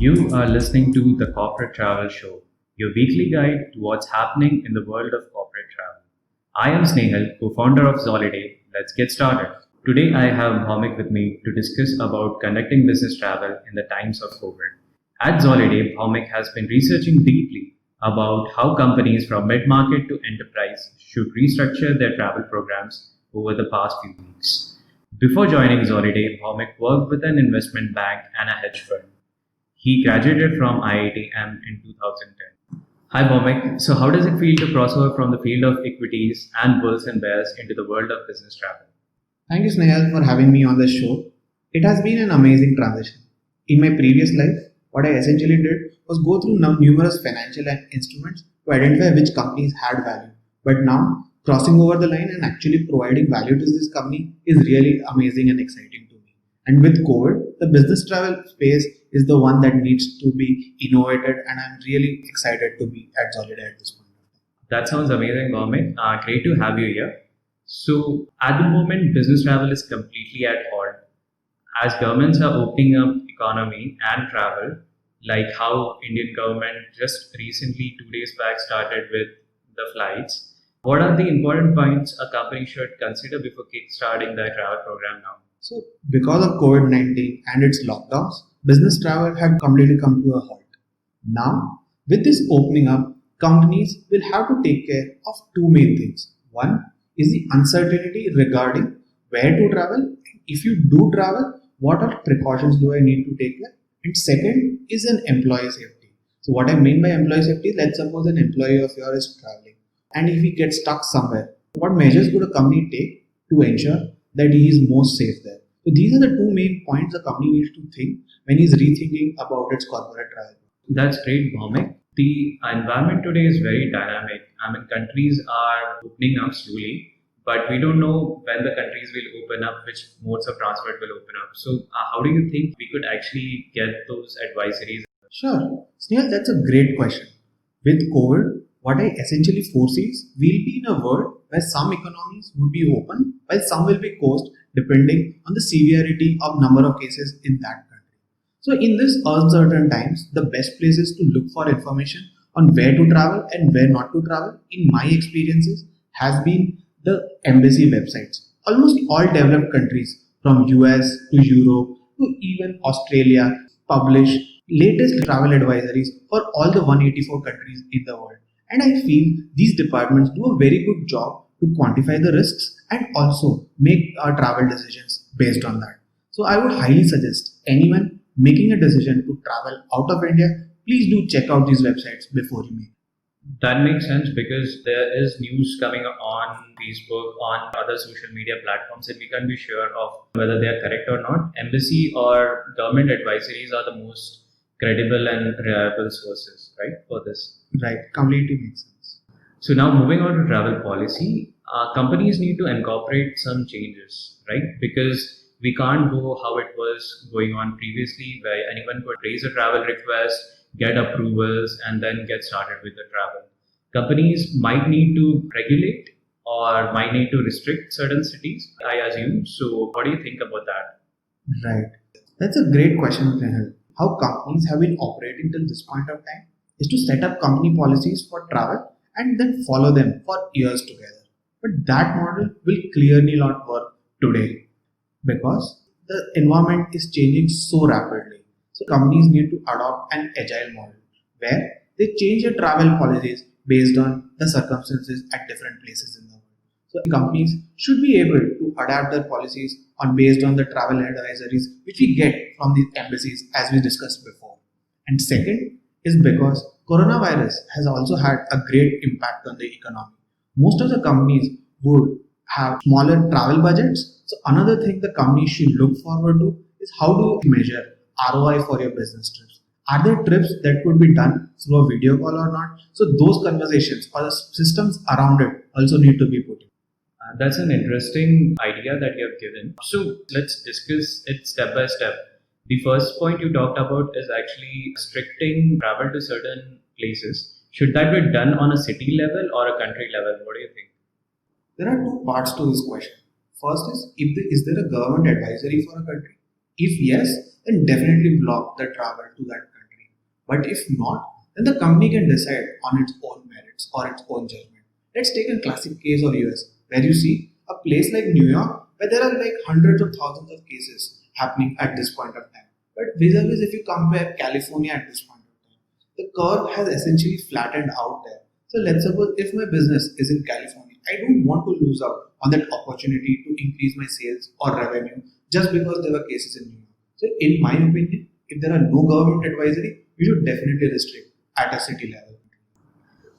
You are listening to the Corporate Travel Show, your weekly guide to what's happening in the world of corporate travel. I am Snehal, co-founder of Zoliday. Let's get started. Today I have Bhaumik with me to discuss about conducting business travel in the times of COVID. At Zoliday, Bhaumik has been researching deeply about how companies from mid-market to enterprise should restructure their travel programs over the past few weeks. Before joining Zoliday, Bhaumik worked with an investment bank and a hedge fund. He graduated from IITM in 2010. Hi Bhaumik, so how does it feel to cross over from the field of equities and bulls and bears into the world of business travel? Thank you, Snehal, for having me on the show. It has been an amazing transition. In my previous life, what I essentially did was go through numerous financial instruments to identify which companies had value. But now, crossing over the line and actually providing value to this company is really amazing and exciting to me. And with COVID, the business travel space is the one that needs to be innovated, and I'm really excited to be at Zoliday at this point. That sounds amazing, Bhaumik. Great to have you here. So, at the moment, business travel is completely at halt. As governments are opening up economy and travel, like how Indian government just recently 2 days back started with the flights. What are the important points a company should consider before kickstarting their travel program now? So, because of COVID 19 and its lockdowns, business travel had completely come to a halt. Now, with this opening up, companies will have to take care of two main things. One is the uncertainty regarding where to travel. If you do travel, what are precautions do I need to take care? And second is an employee safety. So, what I mean by employee safety, let's suppose an employee of yours is traveling and if he gets stuck somewhere, what measures could a company take to ensure that he is most safe there? So, these are the two main points a company needs to think when he's rethinking about its corporate travel. That's great, Bhaumik. The environment today is very dynamic. I mean, countries are opening up slowly, but we don't know when the countries will open up, which modes of transport will open up. So, how do you think we could actually get those advisories? Sure, Snehal, that's a great question. With COVID, what I essentially foresee is we'll be in a world where some economies would be open while some will be closed depending on the severity of number of cases in that country. So in this uncertain times, the best places to look for information on where to travel and where not to travel, in my experiences, has been the embassy websites. Almost all developed countries from US to Europe to even Australia publish latest travel advisories for all the 184 countries in the world. And I feel these departments do a very good job to quantify the risks and also make our travel decisions based on that. So I would highly suggest anyone making a decision to travel out of India, please do check out these websites before you make. That makes sense because there is news coming on Facebook, on other social media platforms, and we can't be sure of whether they are correct or not. Embassy or government advisories are the most credible and reliable sources, right, for this. Right, completely makes sense. So now moving on to travel policy, companies need to incorporate some changes, right? Because we can't go how it was going on previously, where anyone could raise a travel request, get approvals, and then get started with the travel. Companies might need to regulate or might need to restrict certain cities, I assume. So what do you think about that? Right. That's a great question, Nehal. How companies have been operating till this point of time is to set up company policies for travel and then follow them for years together. But that model will clearly not work today because the environment is changing so rapidly. So companies need to adopt an agile model where they change their travel policies based on the circumstances at different places in the world. So companies should be able to adapt their policies on based on the travel advisories which we get from the embassies as we discussed before. And second is because coronavirus has also had a great impact on the economy. Most of the companies would have smaller travel budgets. So another thing the company should look forward to is how do you measure ROI for your business trips? Are there trips that could be done through a video call or not? So those conversations or the systems around it also need to be put in. That's an interesting idea that you have given. So let's discuss it step by step. The first point you talked about is actually restricting travel to certain places. Should that be done on a city level or a country level? What do you think? There are two parts to this question. First is there a government advisory for a country? If yes, then definitely block the travel to that country. But if not, then the company can decide on its own merits or its own judgment. Let's take a classic case of US, where you see a place like New York, where there are like hundreds of thousands of cases happening at this point of time. But vis-a-vis, if you compare California at this point of time, the curve has essentially flattened out there. So let's suppose if my business is in California, I don't want to lose out on that opportunity to increase my sales or revenue just because there were cases in New York. So in my opinion, if there are no government advisory, we should definitely restrict at a city level.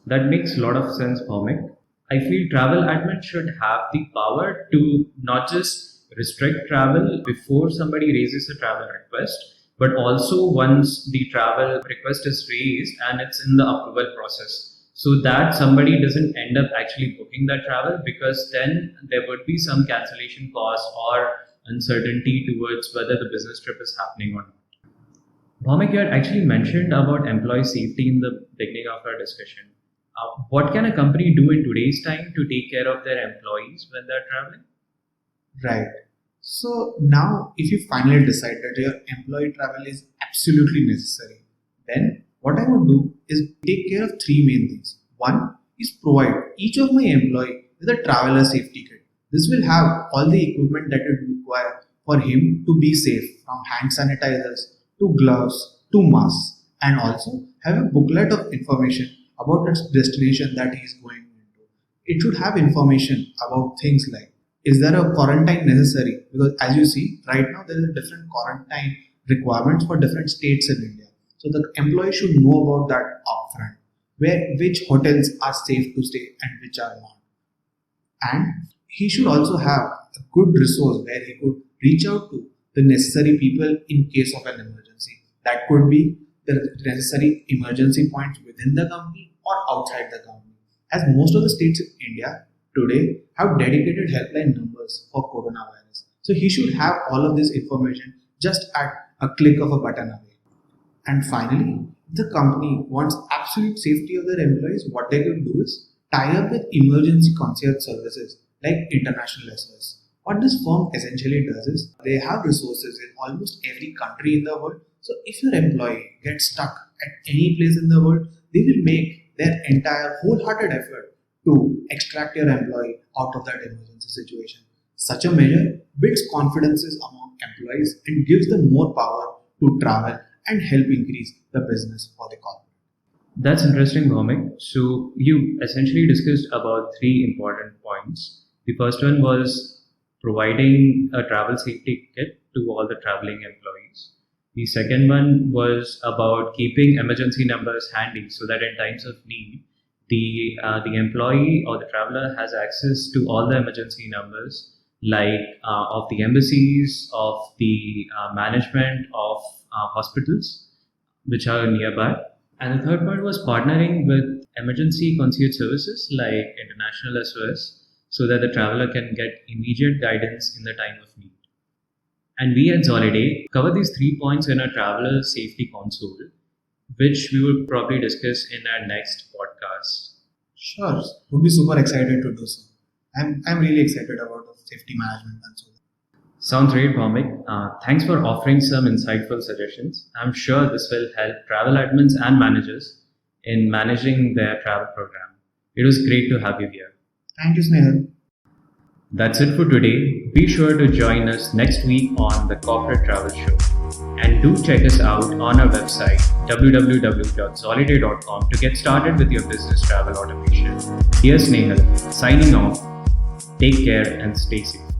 That makes a lot of sense, Bhaumik. I feel travel admin should have the power to not just restrict travel before somebody raises a travel request, but also once the travel request is raised and it's in the approval process, so that somebody doesn't end up actually booking that travel, because then there would be some cancellation cost or uncertainty towards whether the business trip is happening or not. Bhaumik, you had actually mentioned about employee safety in the beginning of our discussion. What can a company do in today's time to take care of their employees when they're traveling? Right. So now, if you finally decide that your employee travel is absolutely necessary, then what I would do is take care of three main things. One is provide each of my employee with a traveler safety kit. This will have all the equipment that it require for him to be safe, from hand sanitizers to gloves to masks, and also have a booklet of information about the destination that he is going into. It should have information about things like, is there a quarantine necessary? Because as you see, right now there is a different quarantine requirements for different states in India. So the employee should know about that upfront, which hotels are safe to stay and which are not. And he should also have a good resource where he could reach out to the necessary people in case of an emergency. That could be the necessary emergency points within the company or outside the company. As most of the states in India today have dedicated helpline numbers for coronavirus. So he should have all of this information just at a click of a button away. And finally, if the company wants absolute safety of their employees, what they could do is tie up with emergency concierge services like international SOS. What this firm essentially does is they have resources in almost every country in the world. So if your employee gets stuck at any place in the world, they will make their entire wholehearted effort to extract your employee out of that emergency situation. Such a measure builds confidences among employees and gives them more power to travel and help increase the business for the corporate. That's interesting, Bhaumik. So you essentially discussed about three important points. The first one was providing a travel safety kit to all the traveling employees. The second one was about keeping emergency numbers handy so that in times of need, the employee or the traveler has access to all the emergency numbers, like of the embassies, of the management of hospitals which are nearby. And the third part was partnering with emergency concierge services like international SOS, so that the traveler can get immediate guidance in the time of need. And we at Zoliday cover these 3 points in our traveler safety console, which we will probably discuss in our next podcast. Sure, would be super excited to do so. I'm really excited about the safety management console. Sounds great, Bhaumik. Thanks for offering some insightful suggestions. I'm sure this will help travel admins and managers in managing their travel program. It was great to have you here. Thank you, Snehal. That's it for today. Be sure to join us next week on the Corporate Travel Show. And do check us out on our website www.zoliday.com to get started with your business travel automation. Here's Snehal signing off. Take care and stay safe.